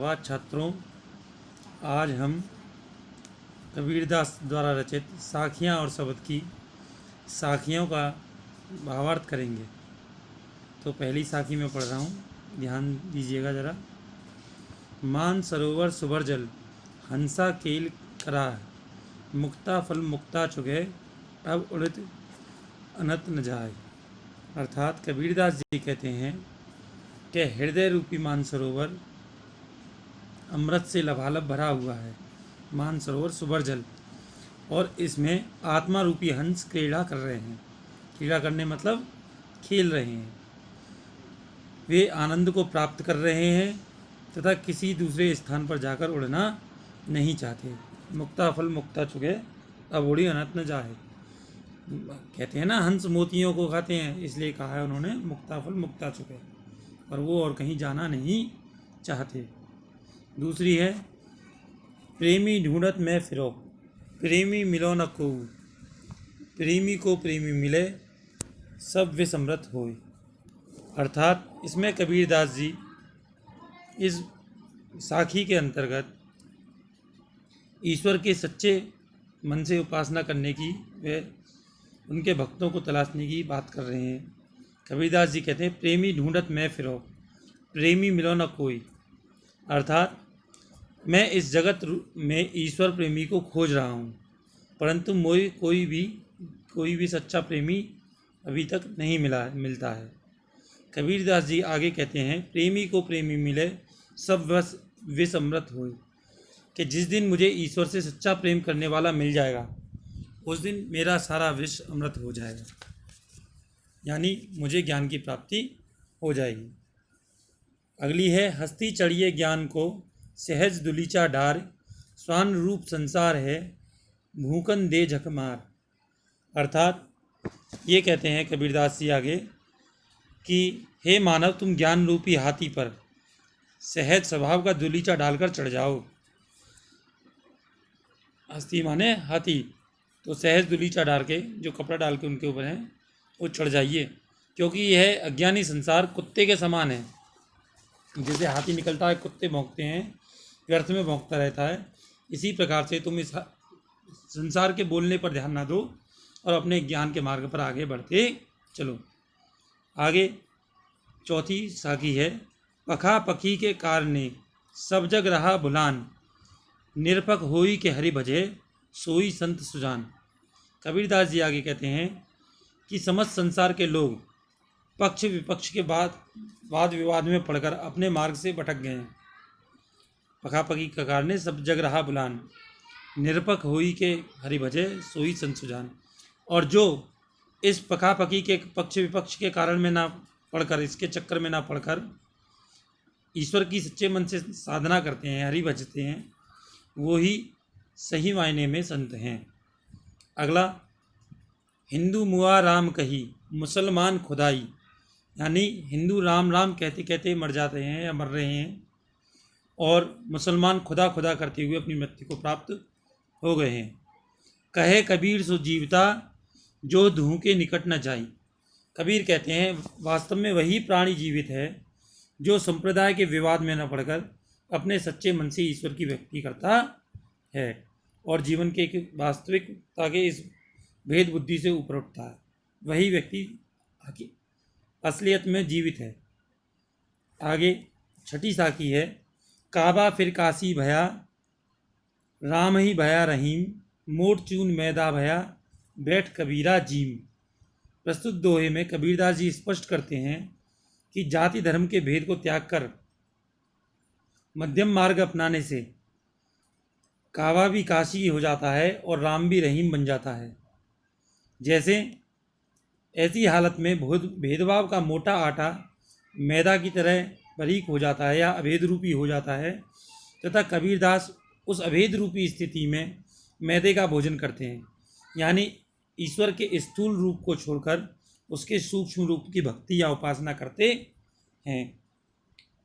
वाह छात्रों, आज हम कबीरदास द्वारा रचित साखियाँ और शब्द की साखियों का भावार्थ करेंगे। तो पहली साखी में पढ़ रहा हूँ, ध्यान दीजिएगा ज़रा। मान सरोवर सुबर जल, हंसा केल कराह, मुक्ता फल मुक्ता चुगे, अब उड़ित अनत न जाए। अर्थात कबीरदास जी कहते हैं कि हृदय रूपी मानसरोवर अमृत से लबालब भरा हुआ है। मानसरोवर सुबर जल, और इसमें आत्मा रूपी हंस क्रीड़ा कर रहे हैं। क्रीड़ा करने मतलब खेल रहे हैं। वे आनंद को प्राप्त कर रहे हैं तथा किसी दूसरे स्थान पर जाकर उड़ना नहीं चाहते। मुक्ता फल मुक्ता चुके, अब उड़ी अनंत न जाए। कहते हैं ना, हंस मोतियों को खाते हैं, इसलिए कहा है उन्होंने मुक्ता फल मुक्ता चुके, और वो और कहीं जाना नहीं चाहते। दूसरी है, प्रेमी ढूंढत में फिरो, प्रेमी मिलो न को, प्रेमी को प्रेमी मिले, सब वे समृत होए। अर्थात इसमें कबीरदास जी इस साखी के अंतर्गत ईश्वर के सच्चे मन से उपासना करने की, वे उनके भक्तों को तलाशने की बात कर रहे हैं। कबीरदास जी कहते हैं, प्रेमी ढूंढत मैं फिरो, प्रेमी मिलो न कोई। अर्थात मैं इस जगत में ईश्वर प्रेमी को खोज रहा हूँ, परंतु मुझे कोई भी सच्चा प्रेमी अभी तक नहीं मिलता है। कबीरदास जी आगे कहते हैं, प्रेमी को प्रेमी मिले, सब विष अमृत होए, कि जिस दिन मुझे ईश्वर से सच्चा प्रेम करने वाला मिल जाएगा, उस दिन मेरा सारा विष अमृत हो जाएगा, यानी मुझे ज्ञान की प्राप्ति हो जाएगी। अगली है, हस्ती चढ़िए ज्ञान को, सहज दुलीचा डार, स्वान रूप संसार है, भूकन दे झकमार। अर्थात ये कहते हैं कबीरदास जी आगे कि हे मानव, तुम ज्ञान रूपी हाथी पर सहज स्वभाव का दुलीचा डालकर चढ़ जाओ। हस्ती माने हाथी, तो सहज दुलीचा डाल के, जो कपड़ा डाल के उनके ऊपर है, वो चढ़ जाइए, क्योंकि यह अज्ञानी संसार कुत्ते के समान है। जैसे हाथी निकलता है, कुत्ते भौंकते हैं, व्यर्थ में भौंकता रहता है, इसी प्रकार से तुम इस संसार के बोलने पर ध्यान ना दो और अपने ज्ञान के मार्ग पर आगे बढ़ते चलो। आगे चौथी साखी है, पखा पखी के कारणे, सब जग रहा भुलान, निरपक होई के हरि भजे, सोई संत सुजान। कबीरदास जी आगे कहते हैं कि समस्त संसार के लोग पक्ष विपक्ष के वाद विवाद में पड़कर अपने मार्ग से भटक गए हैं। पखापकी का कारण सब जग रहा बुलान, निरपक होई के हरि भजे, सोई संत सुजान। और जो इस पखापकी के पक्ष विपक्ष के कारण में ना पढ़कर, इसके चक्कर में ना पढ़कर ईश्वर की सच्चे मन से साधना करते हैं, हरि भजते हैं, वो ही सही मायने में संत हैं। अगला, हिंदू मुआ राम कही, मुसलमान खुदाई, यानी हिंदू राम राम कहते कहते मर जाते हैं या मर रहे हैं, और मुसलमान खुदा खुदा करते हुए अपनी मृत्यु को प्राप्त हो गए हैं। कहे कबीर सो जीवता, जो धूं के निकट न जाई। कबीर कहते हैं, वास्तव में वही प्राणी जीवित है जो संप्रदाय के विवाद में न पड़कर अपने सच्चे मन से ईश्वर की भक्ति करता है और जीवन के एक वास्तविकता के इस भेद बुद्धि से ऊपर उठता है। वही व्यक्ति असलियत में जीवित है। आगे छठी साखी है, काबा फिर काशी भया, राम ही भया रहीम, मोट चून मैदा भया, बैठ कबीरा जीम। प्रस्तुत दोहे में कबीरदास जी स्पष्ट करते हैं कि जाति धर्म के भेद को त्याग कर मध्यम मार्ग अपनाने से काबा भी काशी हो जाता है और राम भी रहीम बन जाता है। जैसे ऐसी हालत में भेदभाव का मोटा आटा मैदा की तरह बारीक हो जाता है या अभेद रूपी हो जाता है, तथा कबीरदास उस अभेद रूपी स्थिति में मैदे का भोजन करते हैं, यानी ईश्वर के स्थूल रूप को छोड़कर उसके सूक्ष्म रूप की भक्ति या उपासना करते हैं।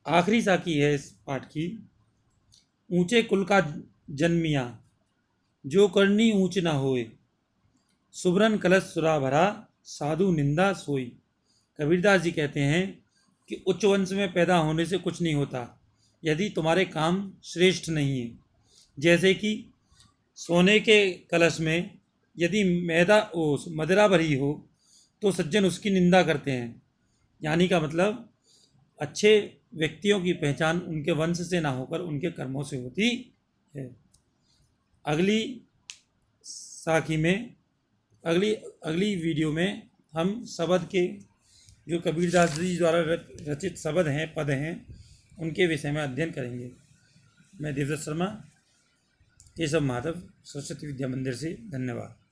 आखिरी साखी है इस पाठ की, ऊंचे कुल का जन्मिया, जो करनी ऊंच ना होए, सुबरन कलश सुरा भरा, साधु निंदा सोई। कबीरदास जी कहते हैं कि उच्च वंश में पैदा होने से कुछ नहीं होता, यदि तुम्हारे काम श्रेष्ठ नहीं है। जैसे कि सोने के कलश में यदि मदिरा भरी हो तो सज्जन उसकी निंदा करते हैं। यानी का मतलब अच्छे व्यक्तियों की पहचान उनके वंश से ना होकर उनके कर्मों से होती है। अगली साखी में अगली वीडियो में हम शब्द के जो कबीरदास जी द्वारा रचित शब्द हैं, पद हैं, उनके विषय में अध्ययन करेंगे। मैं देवदत्त शर्मा, केशव माधव, सरस्वती विद्या मंदिर से। धन्यवाद।